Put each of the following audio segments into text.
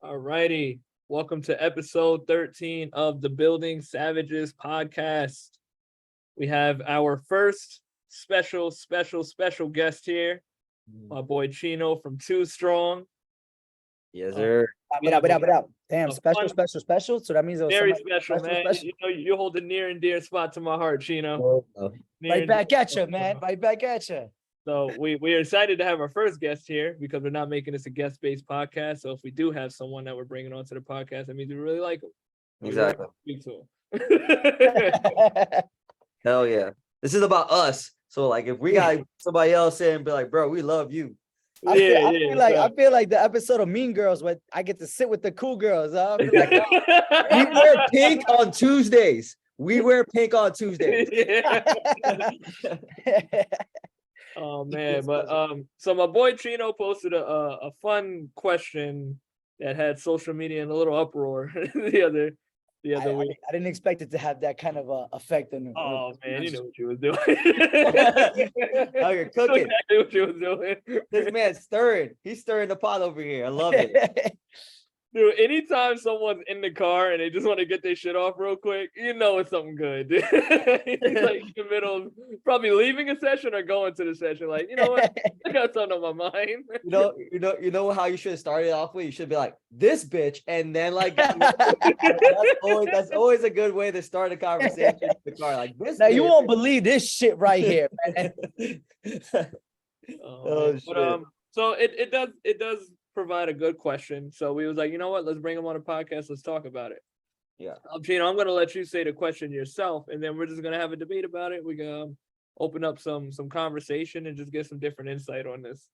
All righty. Welcome to episode 13 of the Building Savages podcast. We have our first special guest here, my boy Chino from ChinoTooStrong. Yes, Uh, sir. Mira. Damn, a special, fun, special. So that means it was very somebody special, man. special. You know, you hold a near and dear spot to my heart, Chino. Oh, Near Right and back dear. at you, man. Right back at you. So we are excited to have our first guest here because we're not making this a guest-based podcast. So if we do have someone that we're bringing onto the podcast, that means we really like him. exactly. Speak to him. Hell yeah. This is about us. So like if we got somebody else in and be like, bro, we love you. I feel like the episode of Mean Girls where I get to sit with the cool girls. Huh? We wear pink on Tuesdays. Oh man, but so my boy Chino posted a fun question that had social media in a little uproar the other week. I didn't expect it to have that kind of effect on. Oh man, you know what you was doing. Oh, you're cooking. Exactly what you was doing. This man's stirring. He's stirring the pot over here. I love it. Dude, anytime someone's in the car and they just want to get their shit off real quick, you know it's something good. He's like in the middle of probably leaving a session or going to the session. Like, you know what? I got something on my mind. You know how you should have started off with? You should be like, this bitch, and then like that's always a good way to start a conversation in the car. Like this. Now bitch. you won't believe this shit right here, man. Oh, But shit. so it does provide a good question. So we was like, you know what? Let's bring him on a podcast. Let's talk about it. Yeah. Chino, I'm gonna let you say the question yourself, and then we're just gonna have a debate about it. We can open up some conversation and just get some different insight on this.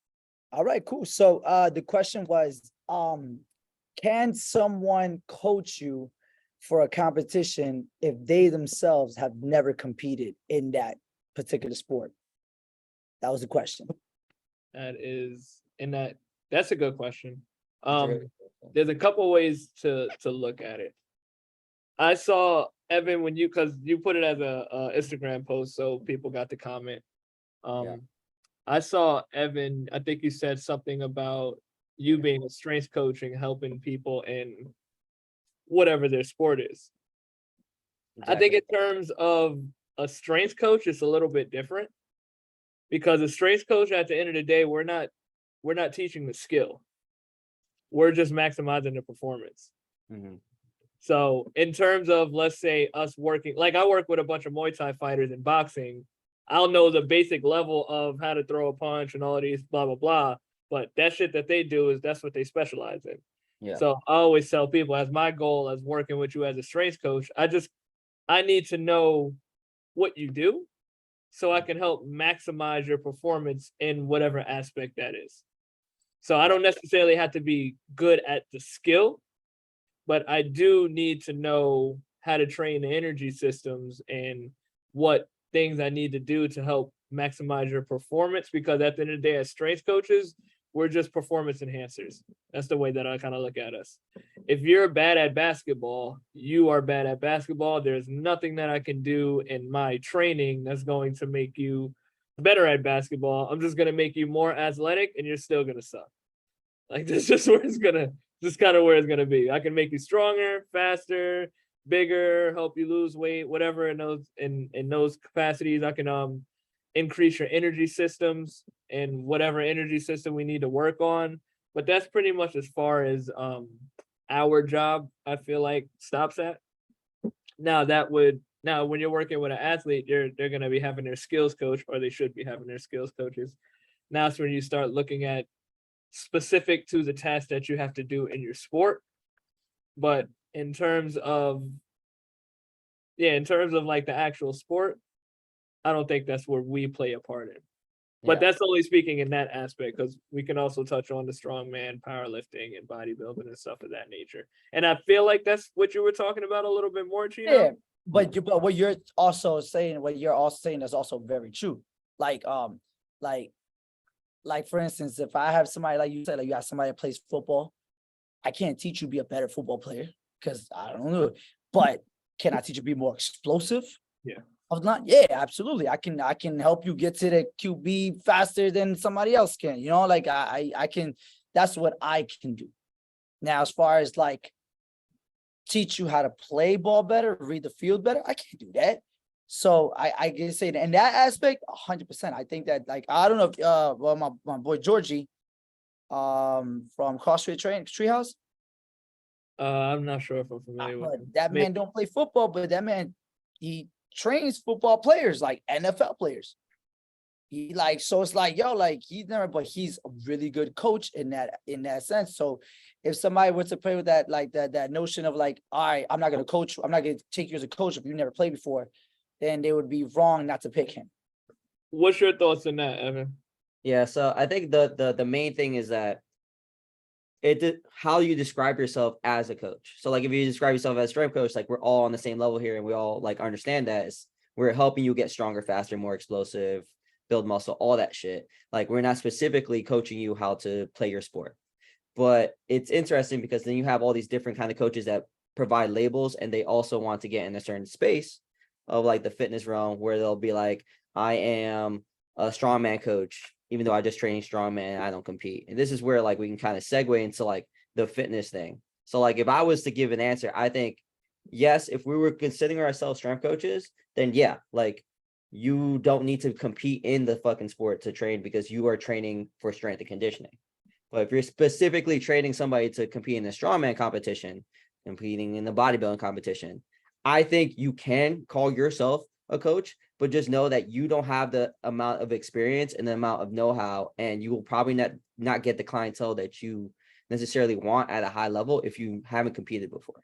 All right, cool. So the question was, can someone coach you for a competition if they themselves have never competed in that particular sport? That was the question. That's a good question. There's a couple ways to look at it. I saw Evan because you put it as a Instagram post, so people got to comment. I saw Evan. I think you said something about you being a strength coach and helping people in whatever their sport is. Exactly. I think in terms of a strength coach, it's a little bit different because a strength coach, at the end of the day, we're not teaching the skill. We're just maximizing the performance. Mm-hmm. So in terms of, let's say, us working, like I work with a bunch of Muay Thai fighters in boxing, I'll know the basic level of how to throw a punch and all of these blah, blah, blah. But that shit that they do that's what they specialize in. Yeah. So I always tell people, as my goal as working with you as a strength coach, I need to know what you do so I can help maximize your performance in whatever aspect that is. So I don't necessarily have to be good at the skill, but I do need to know how to train the energy systems and what things I need to do to help maximize your performance. Because at the end of the day, as strength coaches, we're just performance enhancers. That's the way that I kind of look at us. If you're bad at basketball, you are bad at basketball. There's nothing that I can do in my training that's going to make you better at basketball. I'm just going to make you more athletic and you're still going to suck. Like, that's just where it's going to, just kind of where it's going to be. I can make you stronger, faster, bigger, help you lose weight, whatever in those capacities. I can increase your energy systems and whatever energy system we need to work on. But that's pretty much as far as our job, I feel like, stops at. Now when you're working with an athlete, they're going to be having their skills coach, or they should be having their skills coaches. Now it's when you start looking at specific to the task that you have to do in your sport. But in terms of like the actual sport, I don't think that's where we play a part in. But that's only speaking in that aspect, because we can also touch on the strongman, powerlifting, and bodybuilding and stuff of that nature. And I feel like that's what you were talking about a little bit more, Chino. Yeah, but what you're also saying is also very true. Like for instance, if I have somebody, like you said, like you have somebody that plays football, I can't teach you to be a better football player because I don't know. But can I teach you to be more explosive? Yeah. Yeah, absolutely. I can help you get to the QB faster than somebody else can. You know, like I can. That's what I can do. Now, as far as like teach you how to play ball better, read the field better, I can't do that. So I can say that in that aspect, 100%. I think that, like, I don't know if well, my boy Georgie from CrossFit Treehouse, I'm not sure if I'm familiar with him. that man don't play football, but that man, he trains football players, like NFL players. He like, so it's like, yo, like but he's a really good coach in that sense. So if somebody were to play with that, like that notion of like, all right, I'm not gonna coach, I'm not gonna take you as a coach if you never played before, then they would be wrong not to pick him. What's your thoughts on that, Evan? Yeah, so I think the main thing is that how you describe yourself as a coach. So like if you describe yourself as a strength coach, like we're all on the same level here and we all like understand that we're helping you get stronger, faster, more explosive, build muscle, all that shit. Like we're not specifically coaching you how to play your sport. But it's interesting because then you have all these different kind of coaches that provide labels and they also want to get in a certain space of like the fitness realm where they'll be like, I am a strongman coach, even though I just train strongman, I don't compete. And this is where like we can kind of segue into like the fitness thing. So like if I was to give an answer, I think yes, if we were considering ourselves strength coaches, then yeah, like you don't need to compete in the fucking sport to train because you are training for strength and conditioning. But if you're specifically training somebody to compete in the strongman competition, competing in the bodybuilding competition, I think you can call yourself a coach, but just know that you don't have the amount of experience and the amount of know-how, and you will probably not get the clientele that you necessarily want at a high level if you haven't competed before.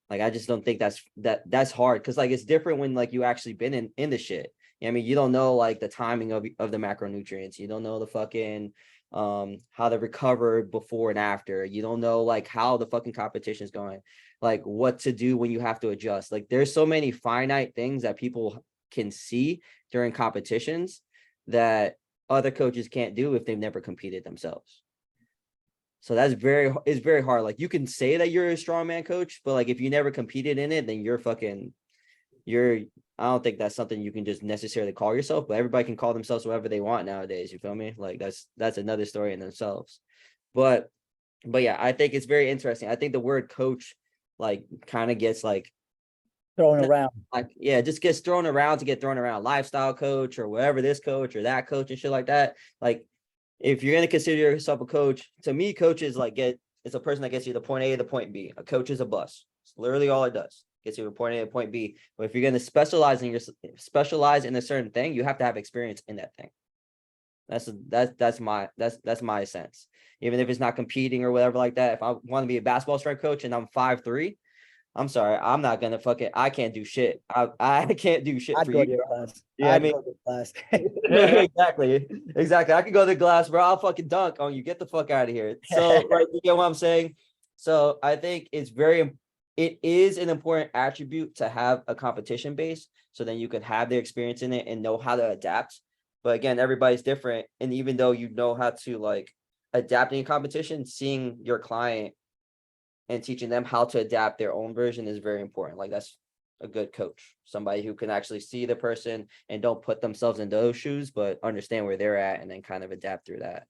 Like, I just don't think that's hard because like it's different when like you actually been in the shit. I mean, you don't know like the timing of the macronutrients. You don't know the fucking how to recover before and after. You don't know like how the fucking competition is going, like what to do when you have to adjust. Like there's so many finite things that people can see during competitions that other coaches can't do if they've never competed themselves. So it's very hard. Like you can say that you're a strongman coach, but like if you never competed in it, then I don't think that's something you can just necessarily call yourself, but everybody can call themselves whatever they want nowadays. You feel me? Like that's another story in themselves. But yeah, I think it's very interesting. I think the word coach like kind of gets like Thrown around. like, yeah, it just gets thrown around to get thrown around, lifestyle coach or whatever, this coach or that coach and shit like that. Like if you're going to consider yourself a coach, to me, coach is like it's a person that gets you to point A to point B. A coach is a bus. It's literally all it does. Gets you to point A to point B. But if you're going to specialize in a certain thing, you have to have experience in that thing. That's my sense. Even if it's not competing or whatever like that. If I want to be a basketball strength coach and I'm 5'3", I'm sorry, I'm not gonna I can't do shit. I can't do shit I'd for go you. to your class. Yeah, I mean, go to your class. exactly. I could go to class, bro. I'll fucking dunk on you. Get the fuck out of here. So, like, you get what I'm saying? So, I think it is an important attribute to have a competition base, so then you can have the experience in it and know how to adapt. But again, everybody's different, and even though you know how to like adapt in competition, seeing your client and teaching them how to adapt their own version is very important. Like that's a good coach, somebody who can actually see the person and don't put themselves in those shoes, but understand where they're at and then kind of adapt through that.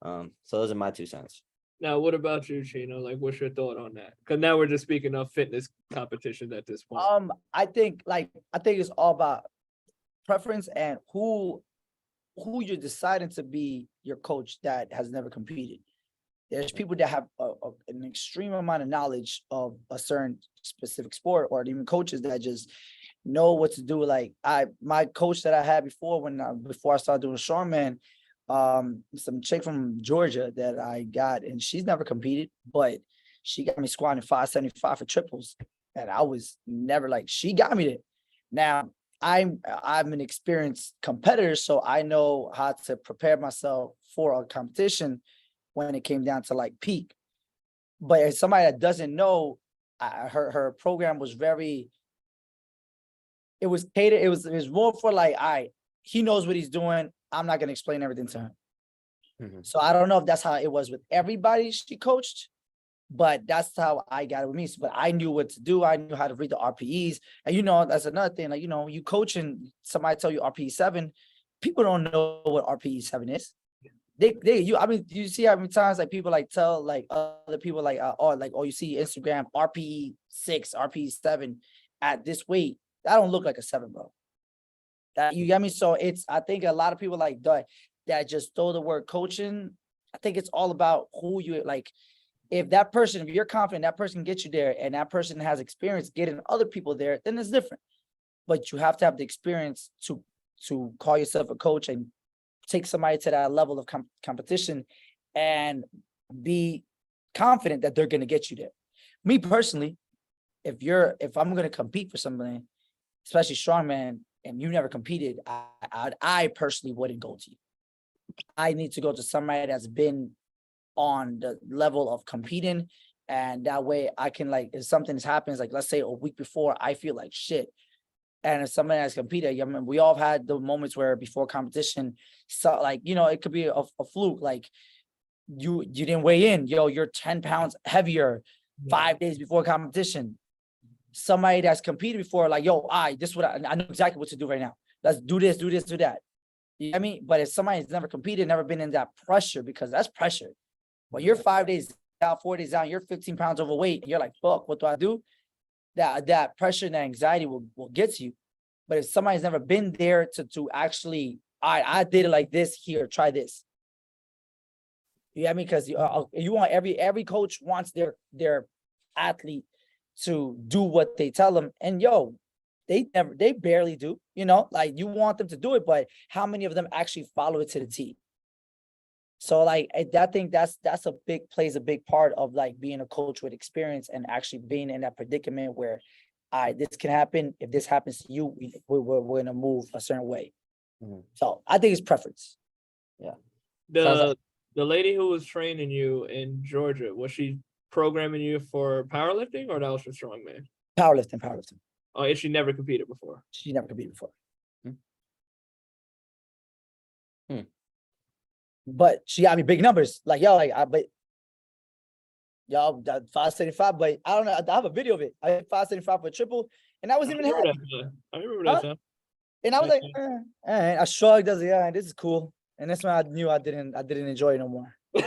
So those are my 2 cents. Now, what about you, Chino? Like, what's your thought on that? Because now we're just speaking of fitness competitions at this point. I think it's all about preference and who you're deciding to be your coach that has never competed. There's people that have an extreme amount of knowledge of a certain specific sport, or even coaches that just know what to do. Like my coach that I had before before I started doing strongman, some chick from Georgia that I got, and she's never competed, but she got me squatting 575 for triples, and I was never like, she got me there. Now I'm an experienced competitor, so I know how to prepare myself for a competition when it came down to like peak. But as somebody that doesn't know, her program was it was catered, it was more for like, all right, he knows what he's doing. I'm not gonna explain everything to him. Mm-hmm. So I don't know if that's how it was with everybody she coached, but that's how I got it with me. So, but I knew what to do. I knew how to read the RPEs. And that's another thing. Like, you coach and somebody tell you RPE 7, people don't know what RPE 7 is. I mean, you see how many times like people like tell like other people like oh you see Instagram RPE 6, RPE 7 at this weight. That don't look like a 7, bro. That you get me? So I think a lot of people like that just throw the word coaching. I think it's all about who you like. If you're confident that person gets you there and that person has experience getting other people there, then it's different. But you have to have the experience to call yourself a coach and take somebody to that level of competition and be confident that they're going to get you there. Me personally, if I'm going to compete for somebody, especially strongman, and you never competed, I personally wouldn't go to you. I need to go to somebody that's been on the level of competing, and that way I can like, if something happens, like let's say a week before, I feel like shit. And if somebody has competed, I mean, we all have had the moments where before competition, so like, it could be a fluke. Like you didn't weigh in, you're 10 pounds heavier 5 days before competition. Somebody that's competed before, like, this is what I know exactly what to do right now. Let's do this, do that. You know what I mean? But if somebody's never competed, never been in that pressure, because that's pressure. When you're 5 days down, 4 days down, you're 15 pounds overweight, and you're like, fuck, what do I do? That pressure and anxiety will get to you. But if somebody's never been there to actually, I did it like this, here, try this. You know what I mean? Because you want every coach wants their athlete to do what they tell them. And they barely do, like you want them to do it, but how many of them actually follow it to the T? So like, I think plays a big part of like being a coach with experience and actually being in that predicament where, this can happen. If this happens to you, we're going to move a certain way. Mm-hmm. So I think it's preference. Yeah. The lady who was training you in Georgia, was she programming you for powerlifting, or that was for strongman? Powerlifting. Oh, and she never competed before? She never competed before. But she got me big numbers. Like, but 575, but I don't know. I have a video of it. I had 575 for a triple, and I wasn't even happy. I remember that time. And I was like, I shrugged. I was like, this is cool. And that's when I knew I didn't enjoy it no more. I'm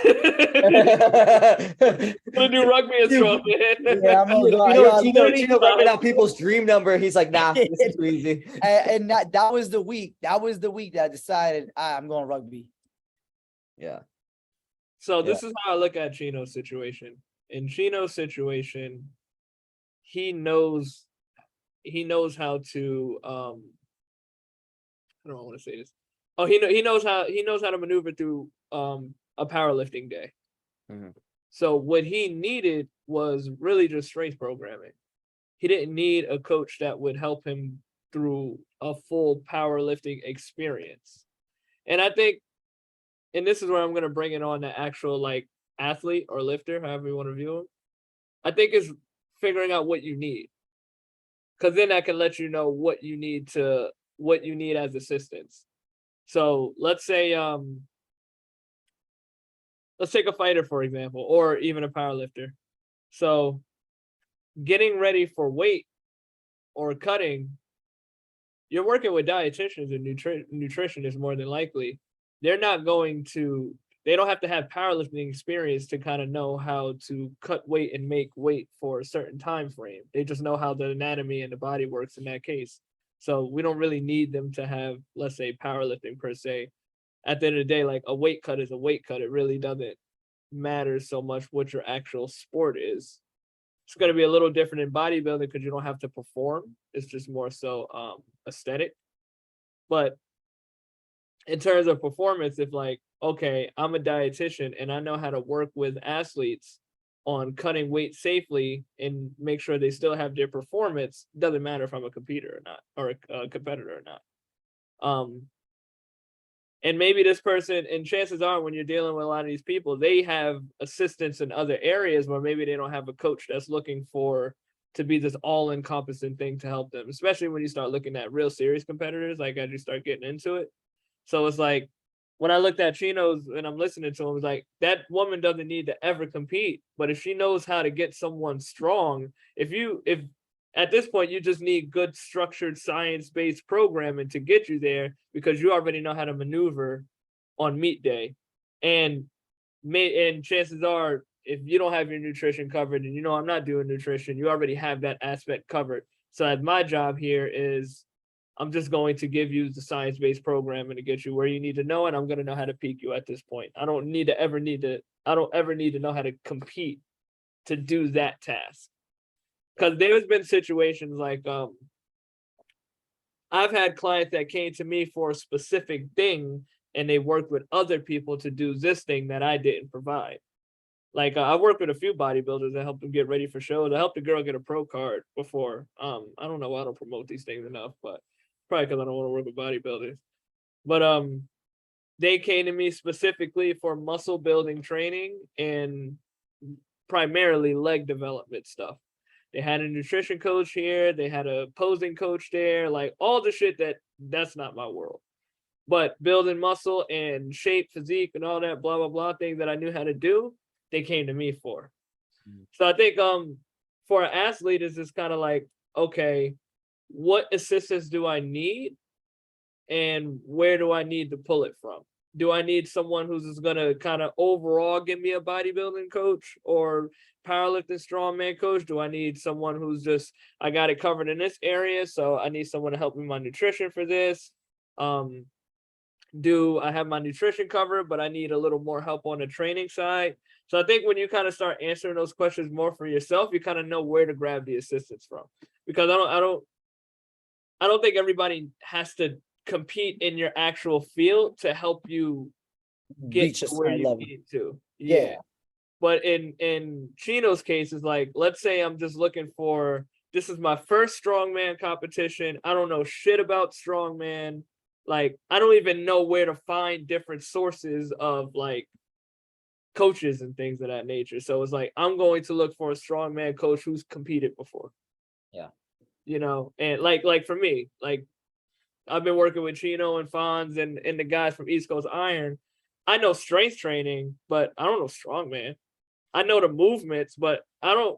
gonna do rugby and strongman. Yeah, I'm gonna go. Chino writing out people's dream number. He's like, nah, this is too easy. And that was the week. That was the week that I decided I'm going rugby. Yeah. So this is how I look at Chino's situation. In Chino's situation, he knows how to I don't want to say this. Oh, he knows how to maneuver through a powerlifting day. Mm-hmm. So what he needed was really just strength programming. He didn't need a coach that would help him through a full powerlifting experience. And I think, and this is where I'm going to bring it on the actual like athlete or lifter, however you want to view him. I think it's figuring out what you need, because then that can let you know what you need as assistance. So let's say let's take a fighter, for example, or even a powerlifter. So getting ready for weight or cutting, you're working with dietitians and nutritionists more than likely. They don't have to have powerlifting experience to kind of know how to cut weight and make weight for a certain time frame. They just know how the anatomy and the body works in that case. So we don't really need them to have, let's say, powerlifting per se. At the end of the day, like a weight cut is a weight cut. It really doesn't matter so much what your actual sport is. It's going to be a little different in bodybuilding because you don't have to perform. It's just more so aesthetic. But in terms of performance, if like, okay, I'm a dietitian and I know how to work with athletes on cutting weight safely and make sure they still have their performance, doesn't matter if I'm a competitor or not, or a competitor or not. And maybe this person, and chances are when you're dealing with a lot of these people, they have assistants in other areas where maybe they don't have a coach that's looking to be this all-encompassing thing to help them, especially when you start looking at real serious competitors, like as you start getting into it. So it's like, when I looked at Chino's and I'm listening to him, it's like, that woman doesn't need to ever compete, but if she knows how to get someone strong, if at this point, you just need good structured science-based programming to get you there, because you already know how to maneuver on meet day. And chances are, if you don't have your nutrition covered, and I'm not doing nutrition, you already have that aspect covered. So my job here is I'm just going to give you the science-based programming to get you where you need to know, and I'm going to know how to peak you at this point. I don't ever need to know how to compete to do that task. Because there's been situations like I've had clients that came to me for a specific thing, and they worked with other people to do this thing that I didn't provide. Like I worked with a few bodybuilders that helped them get ready for shows. I helped a girl get a pro card before. I don't know why I don't promote these things enough, but probably because I don't want to work with bodybuilders. But they came to me specifically for muscle building training and primarily leg development stuff. They had a nutrition coach here, they had a posing coach there, like all the shit that's not my world. But building muscle and shape, physique, and all that blah blah blah thing that I knew how to do, they came to me for. So I think for an athlete is just kind of like, okay, what assistance do I need, and where do I need to pull it from? Do I need someone who's just gonna kind of overall give me a bodybuilding coach or powerlifting strongman coach? Do I need someone who's just, I got it covered in this area, so I need someone to help me with my nutrition for this? Do I have my nutrition covered, but I need a little more help on the training side? So I think when you kind of start answering those questions more for yourself, you kind of know where to grab the assistance from. Because I don't think everybody has to compete in your actual field to help you get Reach to a where certain you level. need to. Yeah. But in Chino's case, is like, let's say I'm just looking for, this is my first strongman competition. I don't know shit about strongman. Like, I don't even know where to find different sources of like coaches and things of that nature. So it's like, I'm going to look for a strongman coach who's competed before. Yeah. And like for me, like I've been working with Chino and Fonz and the guys from East Coast Iron. I know strength training, but I don't know strongman. I know the movements, but I'm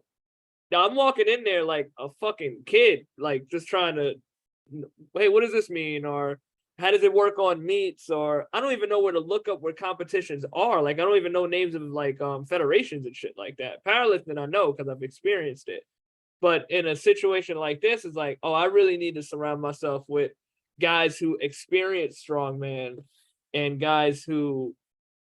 walking in there like a fucking kid, like just trying to, hey, what does this mean? Or how does it work on meets? Or I don't even know where to look up where competitions are. Like, I don't even know names of like federations and shit like that. Powerlifting, I know because I've experienced it. But in a situation like this, it's like, oh, I really need to surround myself with guys who experience strongman and guys who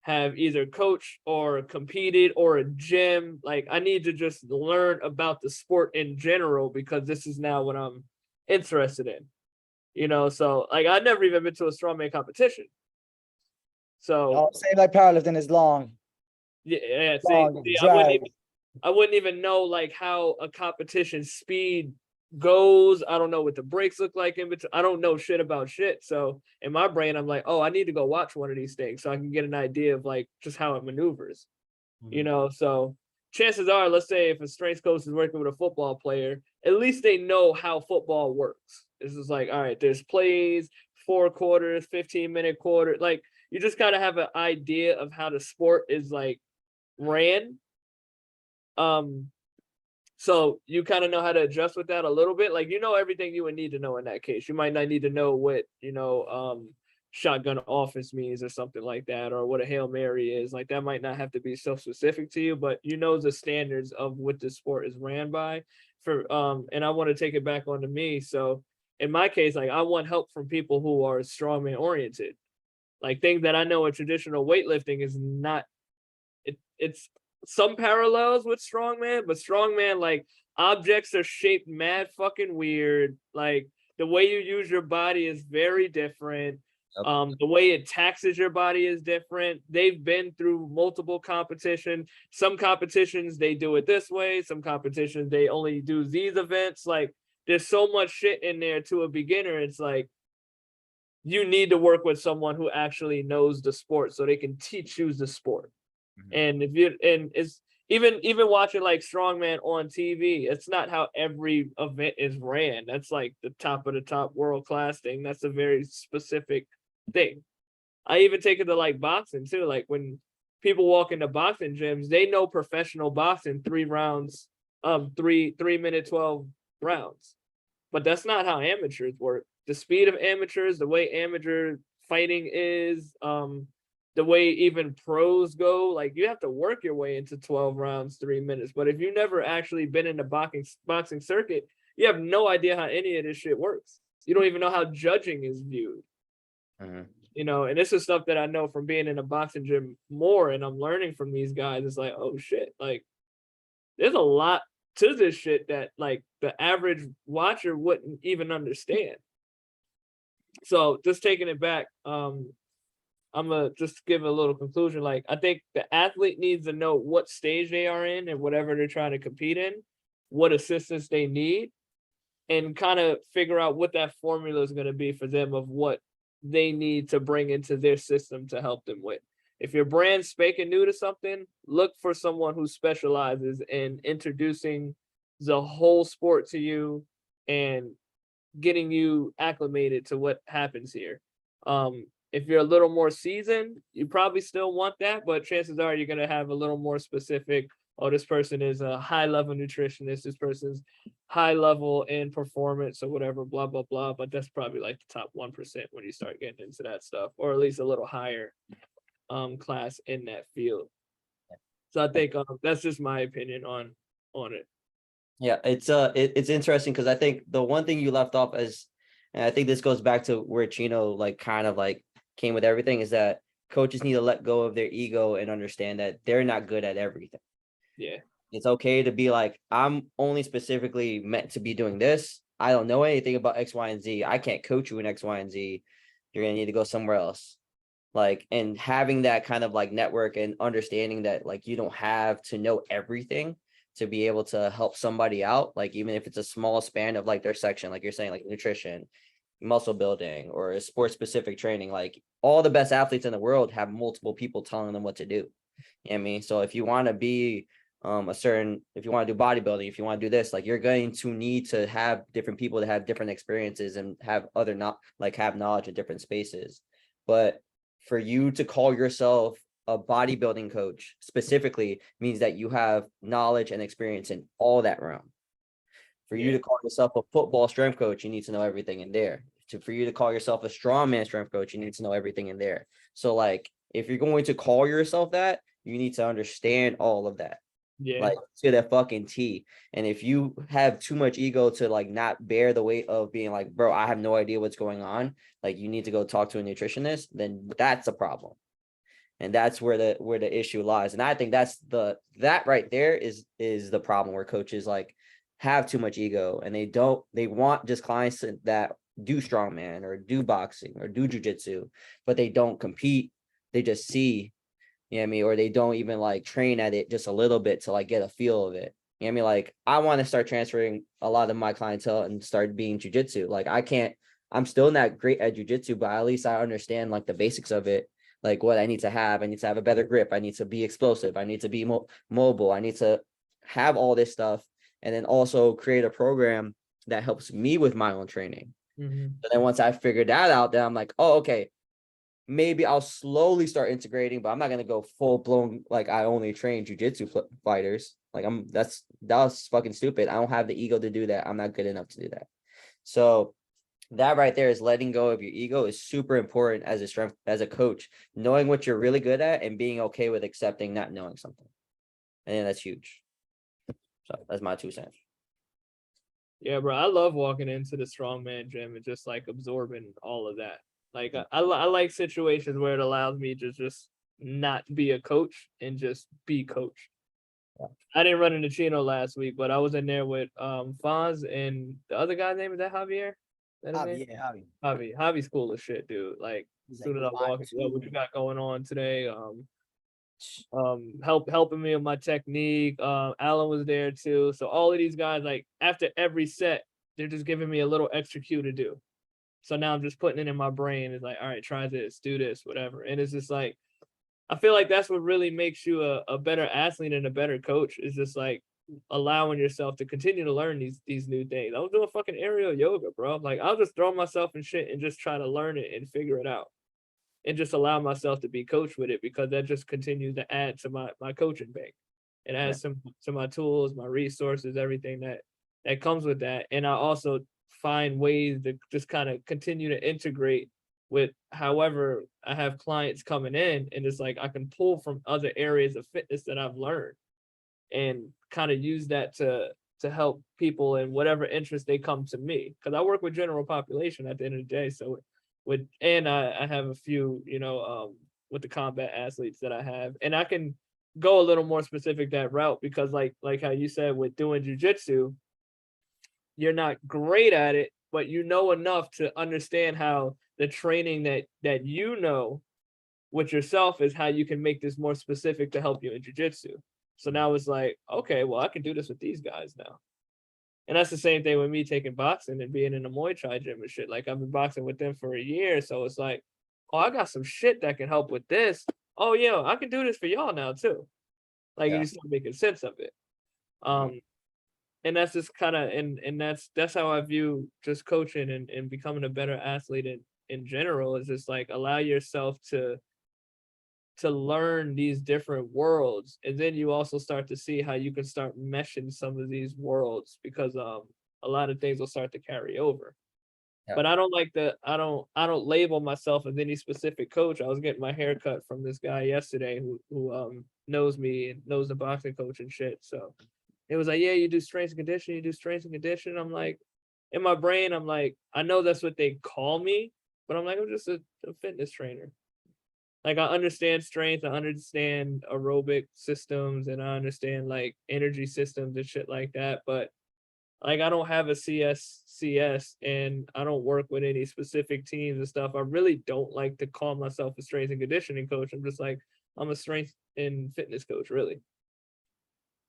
have either coached or competed or a gym. Like, I need to just learn about the sport in general because this is now what I'm interested in. So like I've never even been to a strongman competition. So Same like powerlifting is long. yeah, Long see, drive. I wouldn't even know like how a competition speed goes. I don't know what the breaks look like in between. I don't know shit about shit. So in my brain, I'm like, oh, I need to go watch one of these things so I can get an idea of like just how it maneuvers. So chances are, let's say if a strength coach is working with a football player, at least they know how football works. This is like, all right, there's plays, 4 quarters, 15-minute quarter. Like, you just kind of have an idea of how the sport is like ran. So you kind of know how to adjust with that a little bit. Like, everything you would need to know in that case. You might not need to know what, shotgun offense means or something like that, or what a Hail Mary is. Like, that might not have to be so specific to you, but the standards of what the sport is ran by. And I want to take it back onto me. So in my case, like, I want help from people who are strongman oriented. Like, things that I know in traditional weightlifting is not, it's some parallels with strongman, but strongman, like, objects are shaped mad fucking weird. Like, the way you use your body is very different. Yep. The way it taxes your body is different. They've been through multiple competitions. Some competitions they do it this way. Some competitions they only do these events. Like, there's so much shit in there to a beginner. It's like, you need to work with someone who actually knows the sport so they can teach you the sport. And it's even watching like strongman on TV, it's not how every event is ran. That's like the top of the top world class thing. That's a very specific thing. I even take it to like boxing too. Like, when people walk into boxing gyms, they know professional boxing 3 rounds, 3-minute 12 rounds. But that's not how amateurs work. The speed of amateurs, the way amateur fighting is, the way even pros go, like you have to work your way into 12 rounds, 3 minutes. But if you've never actually been in the boxing circuit, you have no idea how any of this shit works. You don't even know how judging is viewed. You know, and this is stuff that I know from being in a boxing gym more, and I'm learning from these guys. It's like, oh shit, like there's a lot to this shit that like the average watcher wouldn't even understand. So just taking it back, I'm gonna just give a little conclusion. Like, I think the athlete needs to know what stage they are in and whatever they're trying to compete in, what assistance they need, and kind of figure out what that formula is going to be for them of what they need to bring into their system to help them with. If your brand's spanking new to something, look for someone who specializes in introducing the whole sport to you and getting you acclimated to what happens here. If you're a little more seasoned, you probably still want that, but chances are you're going to have a little more specific. Oh, this person is a high level nutritionist. This person's high level in performance or whatever, blah, blah, blah. But that's probably like the top 1% when you start getting into that stuff, or at least a little higher class in that field. So I think that's just my opinion on it. Yeah, it's interesting because I think the one thing you left off as, and I think this goes back to where Chino like kind of like came with everything, is that coaches need to let go of their ego and understand that they're not good at everything. Yeah. It's okay to be like, I'm only specifically meant to be doing this. I don't know anything about X, Y, and Z. I can't coach you in X, Y, and Z. You're gonna need to go somewhere else. Like, and having that kind of like network and understanding that like you don't have to know everything to be able to help somebody out, like even if it's a small span of like their section, like you're saying, like nutrition, muscle building, or a sports specific training. Like all the best athletes in the world have multiple people telling them what to do. You know what I mean? So if you want to be if you want to do bodybuilding, if you want to do this, like you're going to need to have different people that have different experiences and have other have knowledge in different spaces. But for you to call yourself a bodybuilding coach specifically means that you have knowledge and experience in all that realm. For you to call yourself a football strength coach, you need to know everything in there. For you to call yourself a strongman strength coach, you need to know everything in there. So like, if you're going to call yourself that, you need to understand all of that. Yeah. Like to the fucking T. And if you have too much ego to like not bear the weight of being like, bro, I have no idea what's going on, like you need to go talk to a nutritionist, then that's a problem. And that's where the issue lies. And I think that right there is the problem, where coaches like have too much ego and they want just clients that do strongman or do boxing or do jujitsu, but they don't compete. They just see, you know what I mean? Or they don't even like train at it just a little bit to like get a feel of it. You know what I mean? Like I want to start transferring a lot of my clientele and start being jujitsu. Like I'm still not great at jujitsu, but at least I understand like the basics of it. Like what I need to have a better grip. I need to be explosive. I need to be mobile. I need to have all this stuff. And then also create a program that helps me with my own training. But then once I figured that out, then I'm like, oh, okay, maybe I'll slowly start integrating, but I'm not going to go full blown. Like I only train jujitsu fighters. Like that was fucking stupid. I don't have the ego to do that. I'm not good enough to do that. So that right there is letting go of your ego is super important as a coach, knowing what you're really good at and being okay with accepting not knowing something. And that's huge. So that's my 2 cents. Yeah, bro. I love walking into the strongman gym and just like absorbing all of that. Like I like situations where it allows me to just not be a coach and just be coach. Yeah. I didn't run into Chino last week, but I was in there with Fonz and the other guy's name, is that Javier? Javi's cool as shit, dude. Like as soon as I walk in, what you got going on today? Helping me with my technique. Alan was there too. So all of these guys, like after every set, they're just giving me a little extra cue to do. So now I'm just putting it in my brain. It's like, all right, try this, do this, whatever. And it's just like, I feel like that's what really makes you a better athlete and a better coach, is just like allowing yourself to continue to learn these new things. I was doing fucking aerial yoga, bro. Like I'll just throw myself in shit and just try to learn it and figure it out. And just allow myself to be coached with it, because that just continues to add to my coaching bank. It adds to my tools, my resources, everything that comes with that. And I also find ways to just kind of continue to integrate with however I have clients coming in, and it's like I can pull from other areas of fitness that I've learned and kind of use that to help people in whatever interest they come to me, because I work with general population at the end of the day. So I have a few, with the combat athletes that I have, and I can go a little more specific that route, because like how you said with doing jujitsu, you're not great at it, but you know enough to understand how the training that you know with yourself is how you can make this more specific to help you in jujitsu. So now it's like, okay, well, I can do this with these guys now. And that's the same thing with me taking boxing and being in a Muay Thai gym and shit. Like, I've been boxing with them for a year. So it's like, oh, I got some shit that can help with this. Oh, yeah, I can do this for y'all now too. Like, Yeah. you start making sense of it. And that's just kind of, and that's how I view just coaching and becoming a better athlete in general, is just like allow yourself to learn these different worlds, and then you also start to see how you can start meshing some of these worlds, because a lot of things will start to carry over. Yeah. But I don't label myself as any specific coach. I was getting my hair cut from this guy yesterday who knows me and knows the boxing coach and shit. So it was like, yeah, you do strength and conditioning. I'm like, in my brain, I'm like, I know that's what they call me, but I'm like, I'm just a fitness trainer. Like, I understand strength, I understand aerobic systems, and I understand like energy systems and shit like that. But like, I don't have a CS, and I don't work with any specific teams and stuff. I really don't like to call myself a strength and conditioning coach. I'm just like, I'm a strength and fitness coach, really.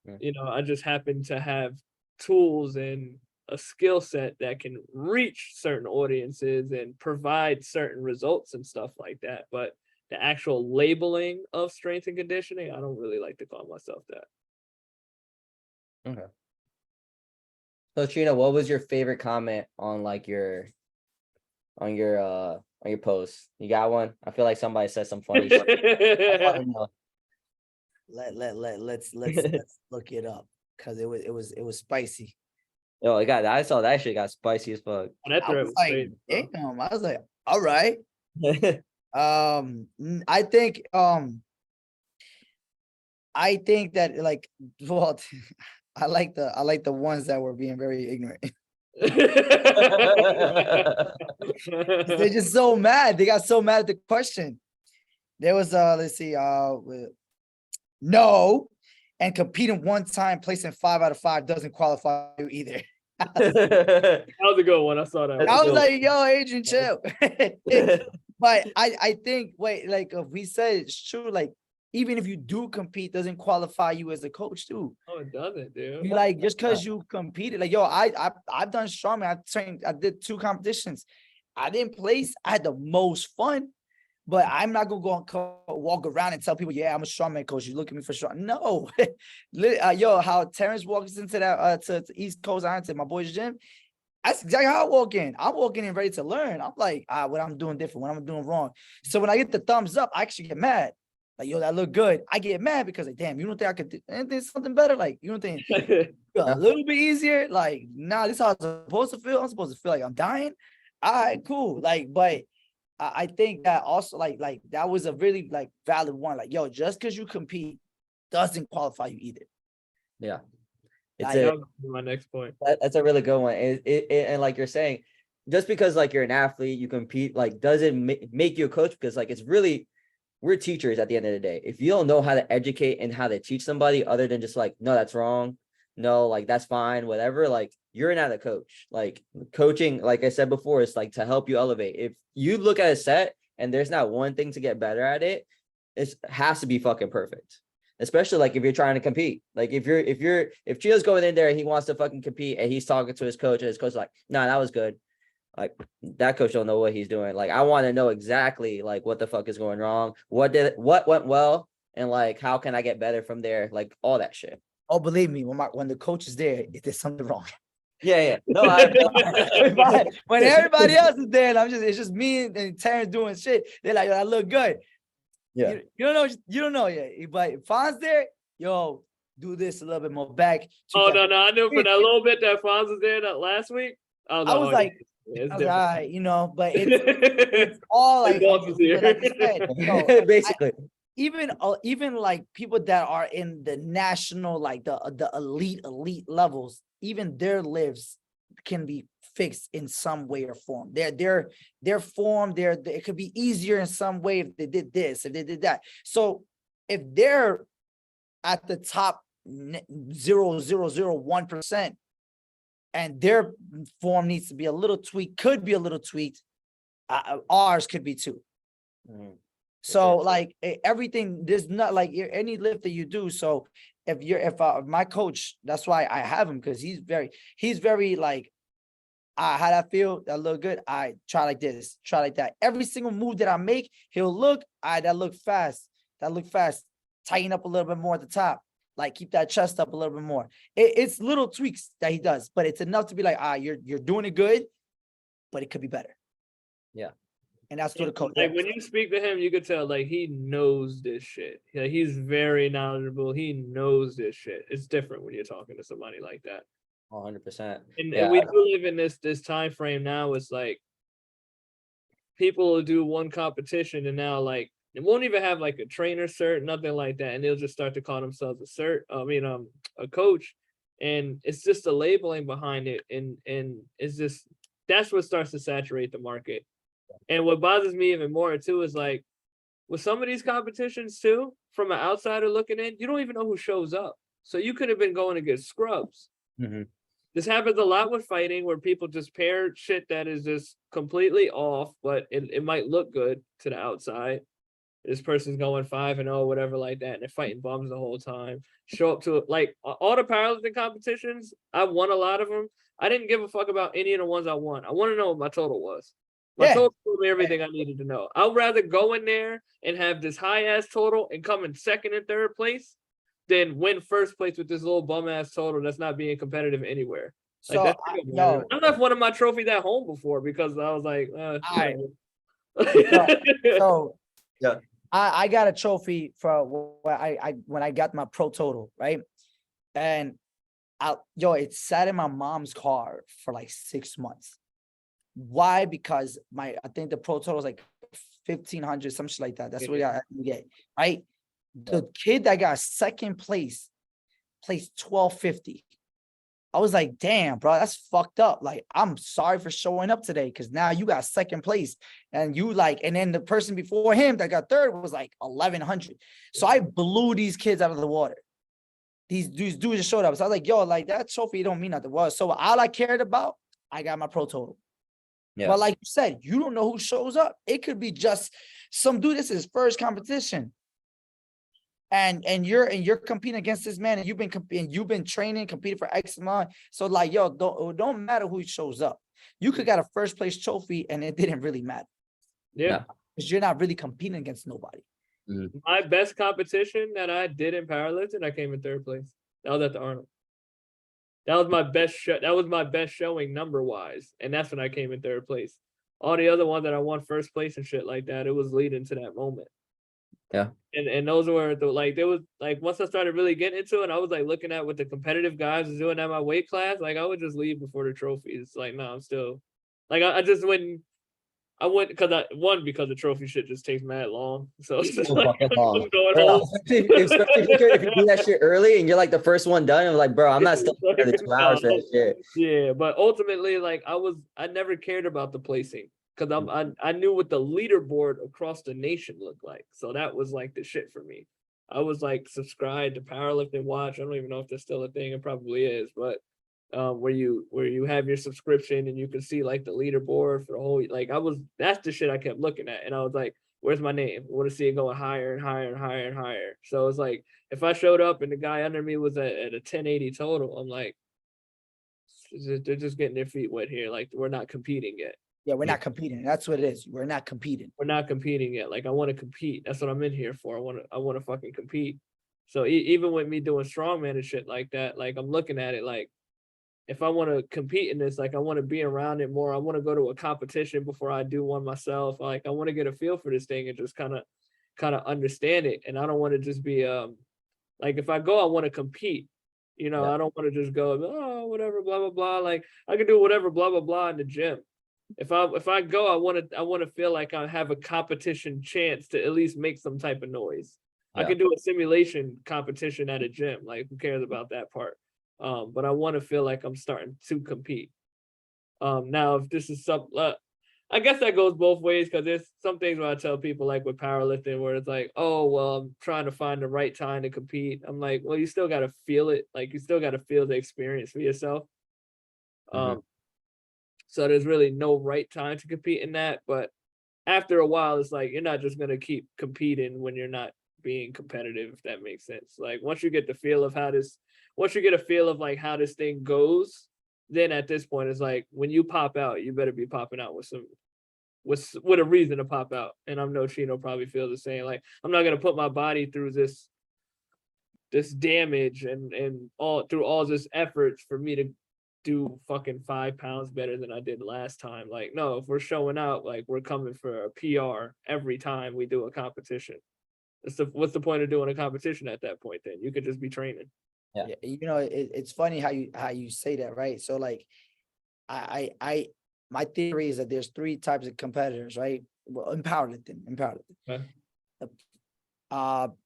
I just happen to have tools and a skill set that can reach certain audiences and provide certain results and stuff like that. But the actual labeling of strength and conditioning, I don't really like to call myself that. Okay. So Chino, what was your favorite comment on like your post? You got one? I feel like somebody said some funny shit. I wanna know. Let's look it up, because it was spicy. Yo, I saw that shit got spicy as fuck. That I thread was was like, crazy, bro. damn. I was like, all right. I think that, like, well, I like the ones that were being very ignorant. They're just so mad. They got so mad at the question. There was let's see, no, and competing one time, placing 5 out of 5 doesn't qualify you either. That was a good one. I saw that. I was like, yo, Adrian, chill. But I think, wait, like, if we said it's true, like, even if you do compete, doesn't qualify you as a coach too. Oh, it doesn't, dude. You, like, just because you competed, like, yo, I've done strongman. I did 2 competitions. I didn't place. I had the most fun, but I'm not gonna walk around and tell people, yeah, I'm a strongman coach. You look at me for strong. No, yo, how Terrence walks into that to East Coast Iron, to my boy's gym. That's exactly how I walk in. I'm walking in ready to learn. I'm like, what I'm doing different, what I'm doing wrong. So when I get the thumbs up, I actually get mad. Like, yo, that look good. I get mad because, like, damn, you don't think I could do anything, something better? Like, you don't think a little bit easier? Like, nah, this is how I'm supposed to feel. I'm supposed to feel like I'm dying. All right, cool. Like, but I think that also, like that was a really, like, valid one. Like, yo, just because you compete doesn't qualify you either. Yeah. That was my next point. That's a really good one. And like you're saying, just because like you're an athlete, you compete, like, doesn't make you a coach, because like it's really, we're teachers at the end of the day. If you don't know how to educate and how to teach somebody other than just like, no, that's wrong, no, like that's fine, whatever, like you're not a coach. Like, coaching, like I said before, is like to help you elevate. If you look at a set and there's not one thing to get better at it, it has to be fucking perfect. Especially like if you're trying to compete. Like if Chio's going in there and he wants to fucking compete and he's talking to his coach and his coach is like, nah, that was good. Like, that coach don't know what he's doing. Like, I want to know exactly like what the fuck is going wrong, what went well, and like how can I get better from there, like all that shit. Oh, believe me, when the coach is there, if there's something wrong. Yeah. No, when everybody else is there, and it's just me and Terrence doing shit. They're like, yo, that look good. Yeah. You don't know yet. But if Fonz there, yo, do this a little bit more back. Oh, no, I knew for that little bit that Fonz was there that last week. I was like, It's I was different. all right, you know, but it's all like, Boss is here. like you said, yo, Basically. even like people that are in the national, like the elite levels, even their lives can be fixed in some way or form. Their form, it could be easier in some way if they did this, if they did that. So if they're at the top 0.0001%, and their form needs to be a little tweaked, could be a little tweaked, ours could be too. So like everything, there's not like any lift that you do. So if my coach, that's why I have him, because he's very like, how that feel, that look good, I try like this, try like that. Every single move that I make, he'll look, that look fast, tighten up a little bit more at the top, like keep that chest up a little bit more. It's little tweaks that he does, but it's enough to be like, you're doing it good, but it could be better. Yeah. And that's what the coach. Like when you speak to him, you could tell like he knows this shit. Yeah, he's very knowledgeable. He knows this shit. It's different when you're talking to somebody like that. 100%. And we do live in this time frame now. It's like people will do one competition and now like it won't even have like a trainer cert, nothing like that, and they'll just start to call themselves a coach, and it's just the labeling behind it, and it's just that's what starts to saturate the market. And what bothers me even more too is like with some of these competitions too, from an outsider looking in, you don't even know who shows up. So you could have been going to get scrubs. This happens a lot with fighting where people just pair shit that is just completely off, but it might look good to the outside. This person's going 5-0, whatever like that, and they're fighting bums the whole time. Show up to it like all the powerlifting competitions. I won a lot of them. I didn't give a fuck about any of the ones I won. I want to know what my total was. My total told me everything I needed to know. I'd rather go in there and have this high ass total and come in second and third place than win first place with this little bum ass total that's not being competitive anywhere. So like, I left one of my trophies at home before because I was like, so yeah. I got a trophy for when I got my pro total, right? And it sat in my mom's car for like 6 months. Why? Because I think the pro total was like 1,500, something like that. That's what I get, right? The kid that got second place placed 1,250. I was like, damn, bro, that's fucked up. Like, I'm sorry for showing up today because now you got second place, and then the person before him that got third was like 1,100. So I blew these kids out of the water. These dudes just showed up. So I was like, yo, like that trophy don't mean nothing. Well, so all I cared about, I got my pro total. Yeah. But like you said, you don't know who shows up. It could be just some dude. This is his first competition, and you're competing against this man, and you've been training, competing for X amount. So like, yo, don't matter who shows up. You could got a first place trophy, and it didn't really matter. Yeah, because you're not really competing against nobody. My best competition that I did in powerlifting, I came in third place. That was at the Arnold. That was my best that was my best showing number wise, and that's when I came in third place. All the other ones that I won first place and shit like that, it was leading to that moment. Yeah. And those were there was like once I started really getting into it, I was like looking at what the competitive guys was doing at my weight class. Like I would just leave before the trophies. Like no, I'm still like I just wouldn't. I went because the trophy shit just takes mad long. So it's just like long. Especially if you do that shit early and you're like the first one done, I'm like, bro, I'm not still another 2 hours for that shit. Yeah, but ultimately, like I never cared about the placing because I knew what the leaderboard across the nation looked like. So that was like the shit for me. I was like subscribed to Powerlifting Watch. I don't even know if that's still a thing. It probably is, but where you have your subscription and you can see like the leaderboard for the whole that's the shit I kept looking at, and I was like, where's my name? I want to see it going higher and higher and higher and higher. So it's like if I showed up and the guy under me was at a 1080 total, I'm like, they're just getting their feet wet here. Like we're not competing yet. Yeah, we're not competing. That's what it is. We're not competing. We're not competing yet. Like I want to compete. That's what I'm in here for. I want to fucking compete. So even with me doing strongman and shit like that, like I'm looking at it like, if I want to compete in this, like I want to be around it more. I want to go to a competition before I do one myself. Like I want to get a feel for this thing and just kind of understand it. And I don't want to just be like if I go, I want to compete. I don't want to just go, oh, whatever, blah, blah, blah. Like I can do whatever, blah, blah, blah in the gym. If I go, I want to feel like I have a competition chance to at least make some type of noise. I Yeah. could do a simulation competition at a gym. Like, who cares about that part? But I want to feel like I'm starting to compete. Now if this is some, I guess that goes both ways, because there's some things where I tell people, like with powerlifting, where it's like, oh well, I'm trying to find the right time to compete. I'm like, well, you still got to feel it. Like, you still got to feel the experience for yourself. Mhm. So there's really no right time to compete in that. But after a while, it's like, you're not just gonna keep competing when you're not being competitive, if that makes sense. Like, once you get the feel of once you get a feel of like how this thing goes, then at this point it's like, when you pop out, you better be popping out with a reason to pop out. And I'm no Chino probably feel the same. Like, I'm not gonna put my body through this damage and all through all this efforts for me to do fucking 5 pounds better than I did last time. Like, no, if we're showing out, like, we're coming for a PR every time we do a competition. What's the point of doing a competition at that point? Then you could just be training. Yeah. It's funny how you say that, right? So like, I my theory is that there's 3 types of competitors, right? Well, in powerlifting. Okay.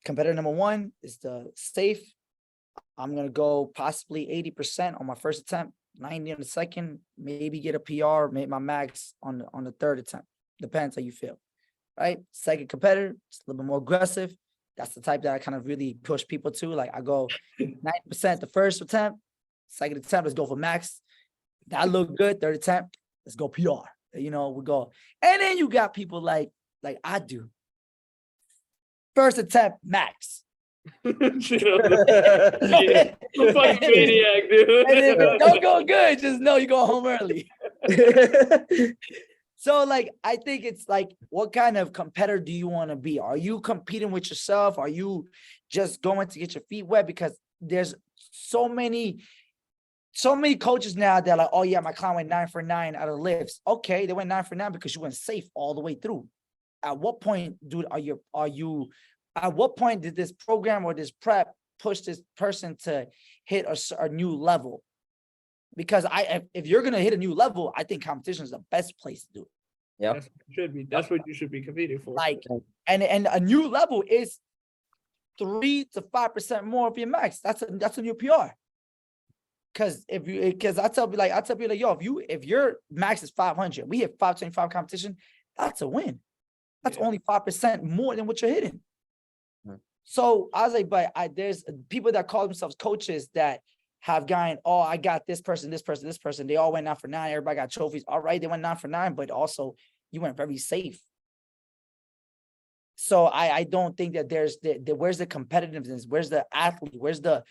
Competitor number 1 is the safe. I'm gonna go possibly 80% on my first attempt, 90 on the second, maybe get a PR, make my max on the third attempt. Depends how you feel, right? Second competitor, it's a little bit more aggressive. That's the type that I kind of really push people to. Like, I go 90% the first attempt, second attempt, let's go for max. That look good. Third attempt, let's go PR. We go. And then you got people like I do. First attempt, max. Chino, yeah, I'm fucking maniac, dude. And if it don't go good, just know you go home early. So like, I think it's like, what kind of competitor do you want to be? Are you competing with yourself? Are you just going to get your feet wet? Because there's so many coaches now that are like, oh yeah, my client went 9 for 9 out of lifts. Okay, they went 9 for 9 because you went safe all the way through. At what point, dude, at what point did this program or this prep push this person to hit a new level? Because if you're gonna hit a new level, I think competition is the best place to do it. Yeah. That's what you should be competing for. Like, and a new level is 3 to 5% more of your max. That's a new PR. Because I tell people, yo, if your max is 500, we hit 525 competition, that's a win. That's only 5% more than what you're hitting. So I was like, but there's people that call themselves coaches that have gone, oh, I got this person. They all went 9 for 9. Everybody got trophies. All right, they went 9 for 9, but also you went very safe. So I don't think that there's where's the competitiveness? Where's the athlete? Where's the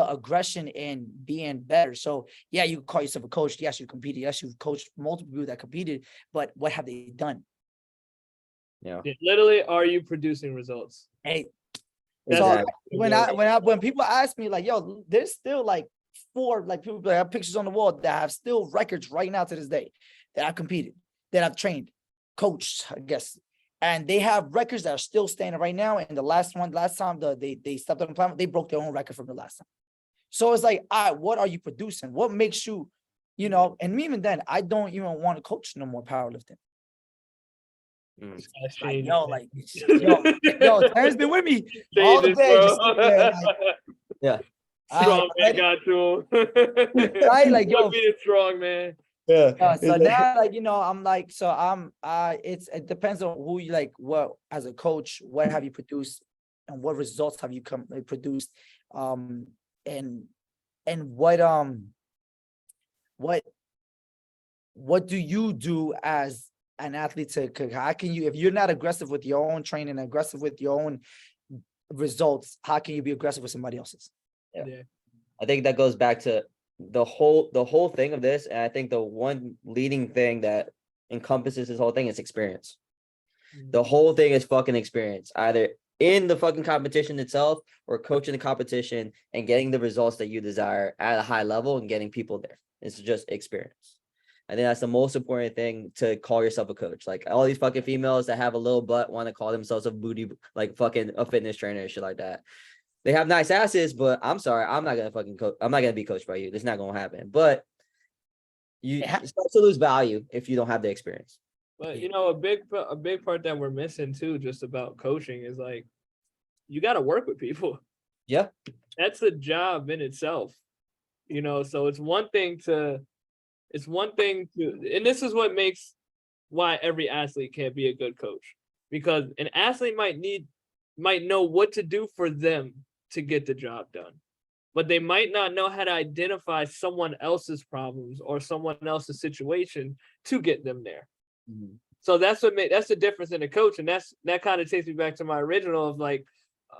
aggression in being better? So yeah, you call yourself a coach. Yes, you competed. Yes, you've coached multiple people that competed, but what have they done? Yeah. Literally, are you producing results? Hey, Exactly. so when people ask me, like, yo, there's still like 4 like people that have pictures on the wall that have still records right now to this day that I've competed, that I've trained, coached, I guess, and they have records that are still standing right now. And the last time they stepped on the planet, they broke their own record from the last time. So it's like, what are you producing? What makes you, and even then, I don't even want to coach no more powerlifting. Yo, Terrence been with me all the day. Just sitting there, Yeah. Strong man got to him. Right? Like, yo, being strong, man. Yeah. so now, like, I'm like, so it depends on who you like, what, as a coach, what have you produced and what results have you produced? And what do you do as an athlete how can you, if you're not aggressive with your own training, aggressive with your own results, how can you be aggressive with somebody else's? Yeah. I think that goes back to the whole thing of this. And I think the one leading thing that encompasses this whole thing is experience. The whole thing is fucking experience, either in the fucking competition itself or coaching the competition and getting the results that you desire at a high level and getting people there. It's just experience. I think that's the most important thing to call yourself a coach. Like, all these fucking females that have a little butt want to call themselves a booty, like fucking a fitness trainer and shit like that. They have nice asses, but I'm sorry, I'm not gonna fucking coach. I'm not gonna be coached by you. It's not gonna happen. But You Yeah. start to lose value if you don't have the experience. But you know, a big part that we're missing too, just about coaching, is like you got to work with people. Yeah. That's a job in itself. You know, so it's one thing to, and this is what makes why every athlete can't be a good coach, because an athlete might know what to do for them to get the job done, but they might not know how to identify someone else's problems or someone else's situation to get them there. Mhm. So that's the difference in a coach, and that kind of takes me back to my original of like,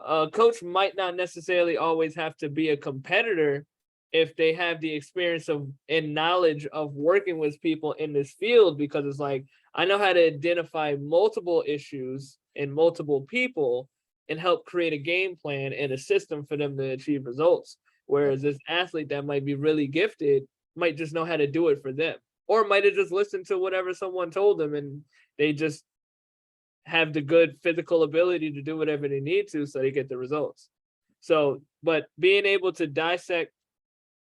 a coach might not necessarily always have to be a competitor if they have the experience of and knowledge of working with people in this field, because it's like, I know how to identify multiple issues in multiple people and help create a game plan and a system for them to achieve results. Whereas this athlete that might be really gifted might just know how to do it for them, or might have just listened to whatever someone told them and they just have the good physical ability to do whatever they need to so they get the results. So, but being able to dissect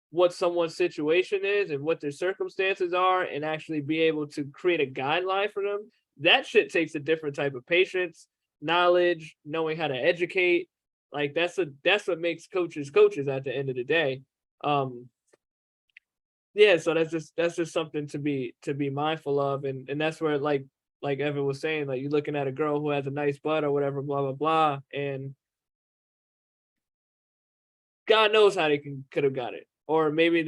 what someone's situation is and what their circumstances are and actually be able to create a guideline for them, that shit takes a different type of patience, knowledge, knowing how to educate. Like that's what makes coaches coaches at the end of the day. Yeah, so that's just something to be mindful of, and that's where like Evan was saying, like you're looking at a girl who has a nice butt or whatever, blah blah blah, and God knows how they could have got it, or maybe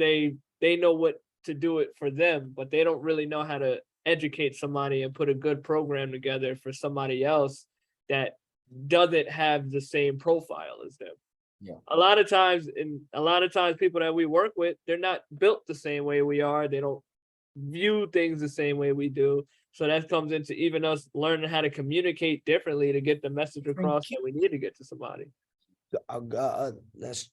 they know what to do it for them, but they don't really know how to educate somebody and put a good program together for somebody else that doesn't have the same profile as them. Yeah. A lot of times people that we work with, they're not built the same way we are. They don't view things the same way we do. So that comes into even us learning how to communicate differently to get the message across that we need to get to somebody. That's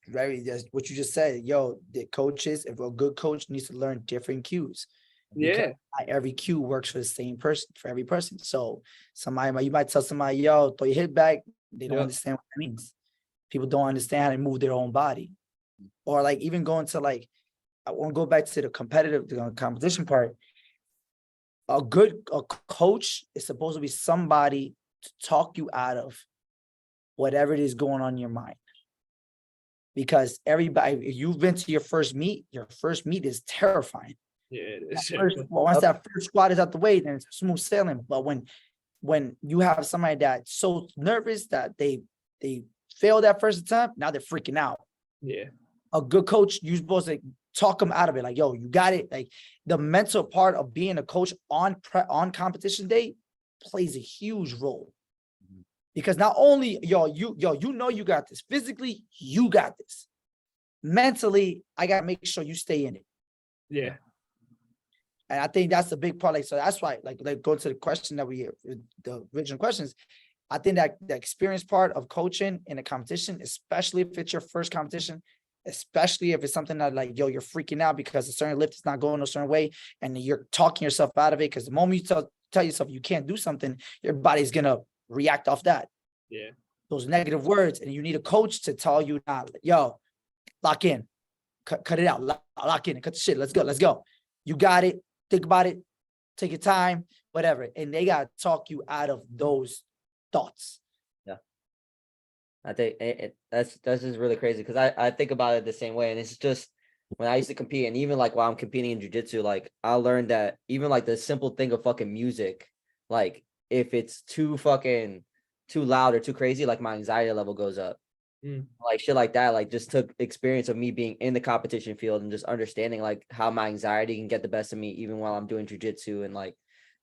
what you just said. Yo, the coaches, if a good coach needs to learn different cues. Yeah. Not every cue works for the same person, for every person. So you might tell somebody, yo, throw your hip back. They don't understand what that means. People don't understand how to move their own body. Or like even going to like, I want to go back to the competition part. A coach is supposed to be somebody to talk you out of whatever it is going on in your mind. Because everybody, if you've been to your first meet is terrifying. Yeah, it is. Once that first squat is out the way, then it's smooth sailing. But when you have somebody that's so nervous that they failed that first attempt, now they're freaking out. Yeah. A good coach, you're supposed to talk them out of it. Like, yo, you got it. Like the mental part of being a coach on competition day plays a huge role. Because not only you know you got this. Physically, you got this. Mentally, I gotta make sure you stay in it. Yeah. And I think that's the big part. Like, so that's why, like going to the question that the original questions, I think that the experience part of coaching in a competition, especially if it's your first competition, especially if it's something that like, yo, you're freaking out because a certain lift is not going a certain way and you're talking yourself out of it. Because the moment you tell yourself you can't do something, your body's gonna react off that. Yeah. Those negative words, and you need a coach to tell you, not, yo, lock in, cut it out, lock in, cut the shit. Let's go. You got it. Think about it. Take your time, whatever. And they gotta talk you out of those thoughts. Yeah, I think that's just really crazy because I think about it the same way, and it's just when I used to compete, and even like while I'm competing in jiu-jitsu, like I learned that even like the simple thing of fucking music, like if it's too loud or too crazy, like my anxiety level goes up. Like shit like that, like just took experience of me being in the competition field and just understanding like how my anxiety can get the best of me even while I'm doing jiu-jitsu, and like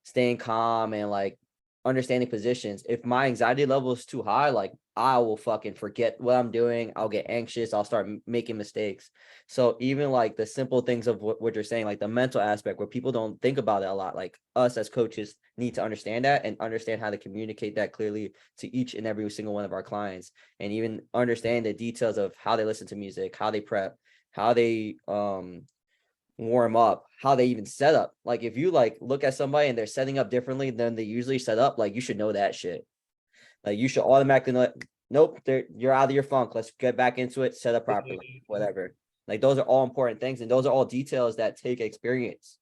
staying calm and like understanding positions. If my anxiety level is too high, like I will fucking forget what I'm doing. I'll get anxious. I'll start making mistakes. So even like the simple things of what you're saying, like the mental aspect where people don't think about it a lot, like us as coaches need to understand that and understand how to communicate that clearly to each and every single one of our clients, and even understand the details of how they listen to music, how they prep, how they warm up, how they even set up. Like if you like look at somebody and they're setting up differently than they usually set up, like you should know that shit. Like you should automatically know, nope, you're out of your funk. Let's get back into it, set up properly, whatever. Like those are all important things, and those are all details that take experience.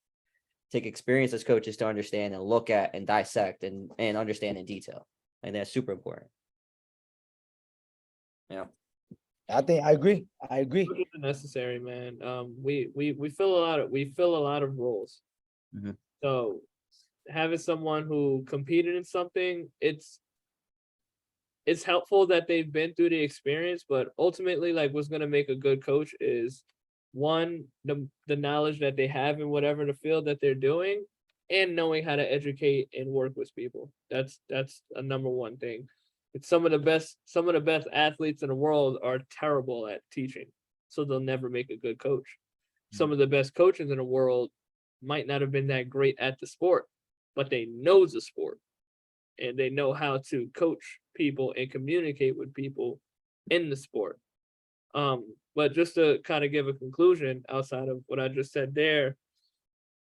take experience as coaches to understand and look at and dissect and understand in detail. And that's super important. Yeah. I think I agree. Coaches are necessary, man. We fill a lot of roles. Mhm. So having someone who competed in something, it's helpful that they've been through the experience, but ultimately, like, what's gonna make a good coach is one, the knowledge that they have in whatever the field that they're doing, and knowing how to educate and work with people. That's a number one thing. It's some of the best athletes in the world are terrible at teaching, so they'll never make a good coach. Some of the best coaches in the world might not have been that great at the sport, but they know the sport and they know how to coach people and communicate with people in the sport. But just to kind of give a conclusion outside of what I just said there.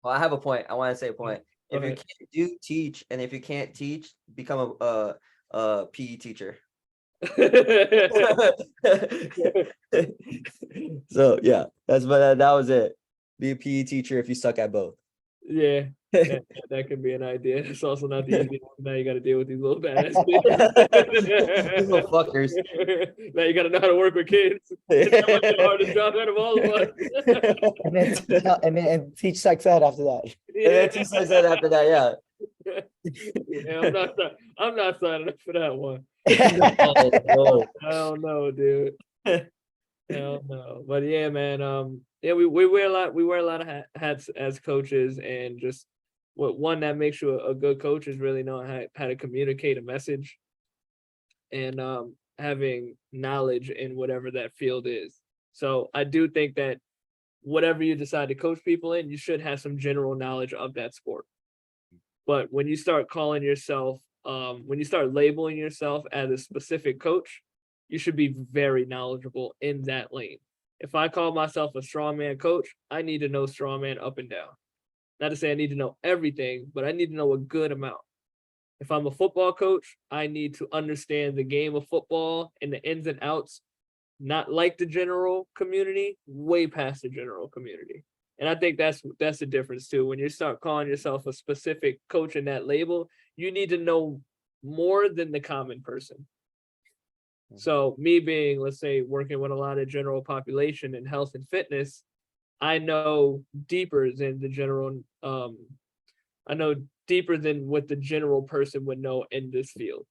Well, I have a point. I want to say a point. Go If you ahead. can't teach, and if you can't teach, become a PE teacher. So yeah, that was it. Be a PE teacher if you suck at both. Yeah, that could be an idea. It's also not the easy one. Now you got to deal with these little badass kids. These little fuckers. Now you got to know how to work with kids. It's the hardest job out of all of us. and teach sex ed after that. And then teach us that after that, yeah. Yeah, I'm not signing up for that one. Oh, Hell no, dude. Hell no. But yeah, man. Yeah, we wear a lot of hats as coaches, and just one that makes you a good coach is really knowing how to communicate a message, and having knowledge in whatever that field is. So I do think that whatever you decide to coach people in, you should have some general knowledge of that sport. But when you start calling yourself, when you start labeling yourself as a specific coach, you should be very knowledgeable in that lane. If I call myself a strongman coach, I need to know strongman up and down. Not to say I need to know everything, but I need to know a good amount. If I'm a football coach, I need to understand the game of football and the ins and outs, not like the general community, way past the general community. And I think that's the difference too. When you start calling yourself a specific coach in that label, you need to know more than the common person. So me being, let's say, working with a lot of general population in health and fitness, I know deeper than the general, I know deeper than what the general person would know in this field,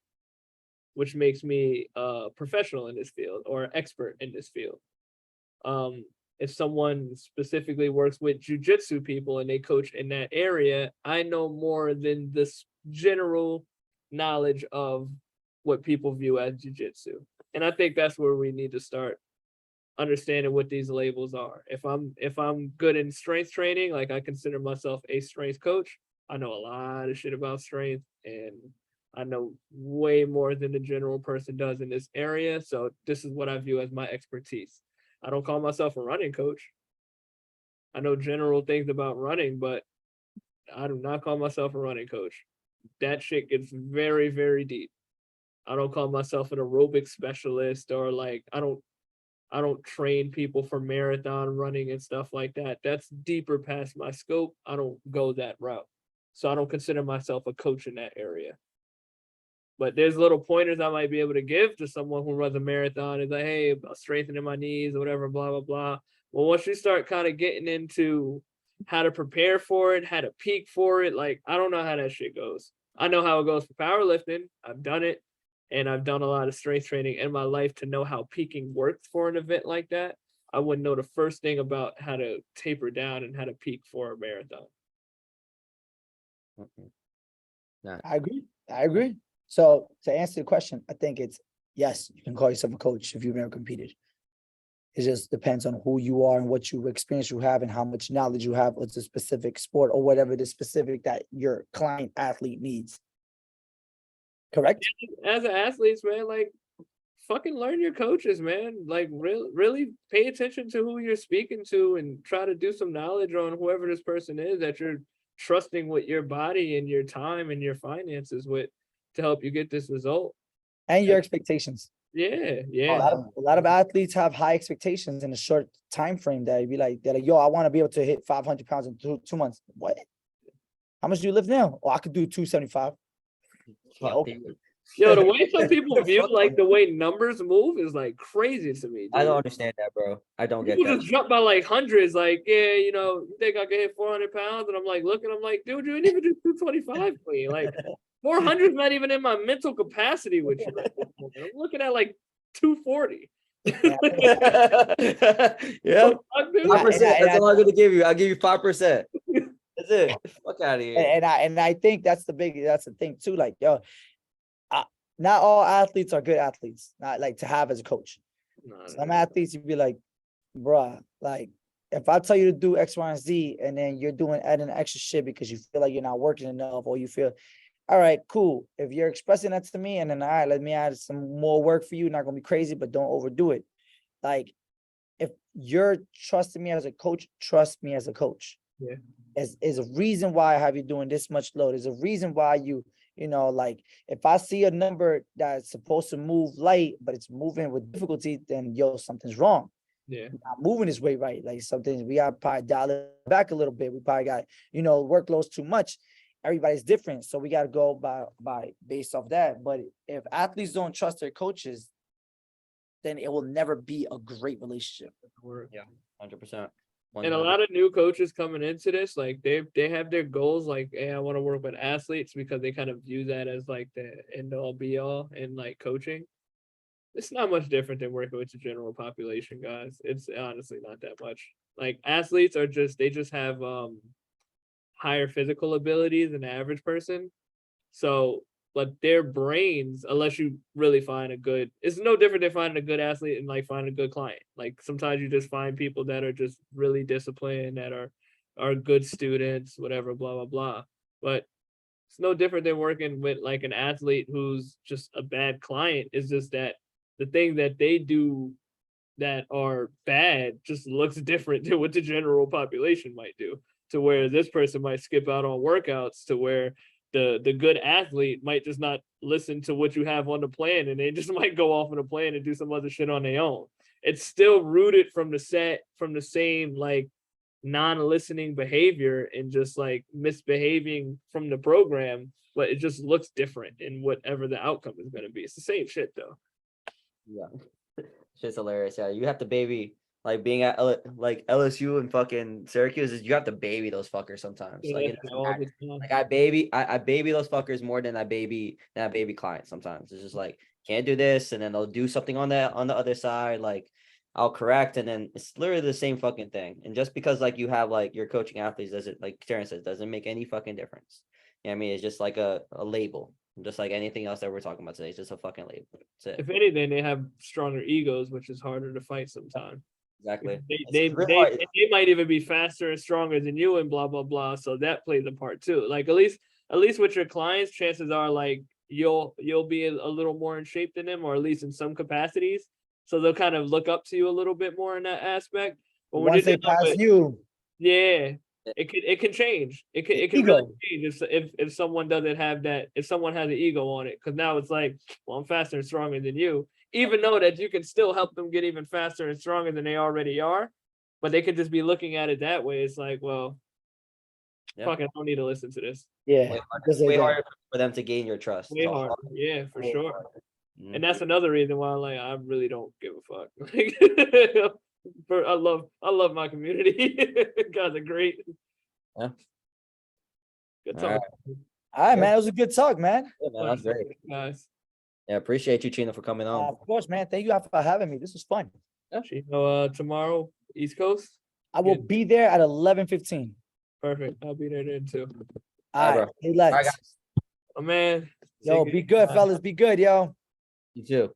which makes me a professional in this field or expert in this field. If someone specifically works with jujitsu people and they coach in that area, I know more than this general knowledge of what people view as jujitsu. And I think that's where we need to start understanding what these labels are. If I'm good in strength training, like I consider myself a strength coach, I know a lot of shit about strength, and I know way more than the general person does in this area. So this is what I view as my expertise. I don't call myself a running coach. I know general things about running, but I do not call myself a running coach. That shit gets very, very deep. I don't call myself an aerobic specialist, or like I don't train people for marathon running and stuff like that. That's deeper past my scope. I don't go that route. So I don't consider myself a coach in that area. But there's little pointers I might be able to give to someone who runs a marathon. Is like, hey, about strengthening my knees or whatever, blah, blah, blah. Well, once you start kind of getting into how to prepare for it, how to peak for it, like, I don't know how that shit goes. I know how it goes for powerlifting. I've done it. And I've done a lot of strength training in my life to know how peaking works for an event like that. I wouldn't know the first thing about how to taper down and how to peak for a marathon. I agree. So to answer the question, I think it's yes, you can call yourself a coach if you've never competed. It just depends on who you are and what experience you have and how much knowledge you have with a specific sport or whatever the specific that your client athlete needs. Correct? As an athlete, man, like, fucking learn your coaches, man. Like, really pay attention to who you're speaking to and try to do some knowledge on whoever this person is that you're trusting with your body and your time and your finances with to help you get this result. And your expectations. Yeah. A lot of athletes have high expectations in a short time frame that you'd be like, they're like, yo, I want to be able to hit 500 pounds in 2 months. What? How much do you lift now? Oh, I could do 275. Yeah, Fuck, okay. dude. Yo, the way some people The view fuck? like the way numbers move is like crazy to me. I don't Dude. understand that, bro. I don't get People that. just jump by like hundreds, like, yeah, you know, you think I can hit 400 pounds? And I'm like, looking, I'm like, dude, you didn't even do 225 clean. Like, 400 is not even in my mental capacity with you. At this moment. I'm looking at like 240. Yeah, Fuck, dude. 5%. And That's all I'm gonna give you. I'll give you 5%. That's it. Fuck out of here. and I think that's the thing too. Like, yo, not all athletes are good athletes. Not like to have as a coach. Some athletes you'd be like, bruh, like if I tell you to do X, Y, and Z, and then you're doing adding extra shit because you feel like you're not working enough, or you feel, all right, cool. If you're expressing that to me, and then all right, let me add some more work for you. Not gonna be crazy, but don't overdo it. Like, if you're trusting me as a coach, trust me as a coach. Yeah. Is a reason why I have you doing this much load. There's a reason why you know, like if I see a number that's supposed to move light, but it's moving with difficulty, then yo, something's wrong. Yeah. Not moving this way right. Like something we got to probably dial it back a little bit. We probably got, you know, workload's too much. Everybody's different. So we got to go by based off that. But if athletes don't trust their coaches, then it will never be a great relationship. Yeah, 100%. And a lot of new coaches coming into this, like they have their goals, like, hey, I want to work with athletes because they kind of view that as like the end all be all in like coaching. It's not much different than working with the general population, guys. It's honestly not that much. Like athletes are they just have higher physical abilities than the average person. So, but their brains, unless you really find a good, it's no different than finding a good athlete and like finding a good client. Like sometimes you just find people that are just really disciplined, that are good students, whatever, blah, blah, blah. But it's no different than working with like an athlete who's just a bad client. It's just that the thing that they do that are bad just looks different than what the general population might do, to where this person might skip out on workouts, to where the good athlete might just not listen to what you have on the plan, and they just might go off on a plan and do some other shit on their own. It's still rooted from the same like non-listening behavior and just like misbehaving from the program, but it just looks different in whatever the outcome is going to be. It's the same shit though. Yeah, shit's hilarious. Yeah, you have to baby, like being at like LSU and fucking Syracuse, is you have to baby those fuckers sometimes. Yeah, Like, it doesn't all matter. the time. Like I baby those fuckers more than I baby clients sometimes. It's just like, can't do this, and then they'll do something on the other side, like I'll correct, and then it's literally the same fucking thing. And just because like you have like your coaching athletes, doesn't, like Terrence says, doesn't make any fucking difference. You know what I mean? It's just like a label. Just like anything else that we're talking about today, it's just a fucking label. That's it. If anything, they have stronger egos, which is harder to fight sometimes. Exactly. They It's real hard. might even be faster and stronger than you and blah blah blah. So that plays a part too. Like at least with your clients, chances are like you'll be a little more in shape than them, or at least in some capacities. So they'll kind of look up to you a little bit more in that aspect. But when Once they you're dealing pass with- you, yeah, it can change. It can Ego. really change if someone doesn't have that, if someone has an ego on it, because now it's like, well, I'm faster and stronger than you, even though that you can still help them get even faster and stronger than they already are, but they could just be looking at it that way. It's like, well, Yeah. fuck, I don't need to listen to this. yeah, Way because they way don't. harder for them to gain your trust. Way It's a harder, hard- yeah, for way sure. harder. Mhm. And that's another reason why, like, I really don't give a fuck. Like, I love my community. Guys are great. Yeah. Good All talk. right. All right, man. It was a good talk, man. Yeah, man, that's great. Guys. Yeah, appreciate you, Chino, for coming on. Of course, man. Thank you for having me. This was fun. Chino, tomorrow, East Coast. I will Good. be there at 11:15. Perfect. I'll be there then too. All All right, right. bro. Hey, All right, let's. guys. Oh man. Yo, be good, fellas. Be good, yo. You too.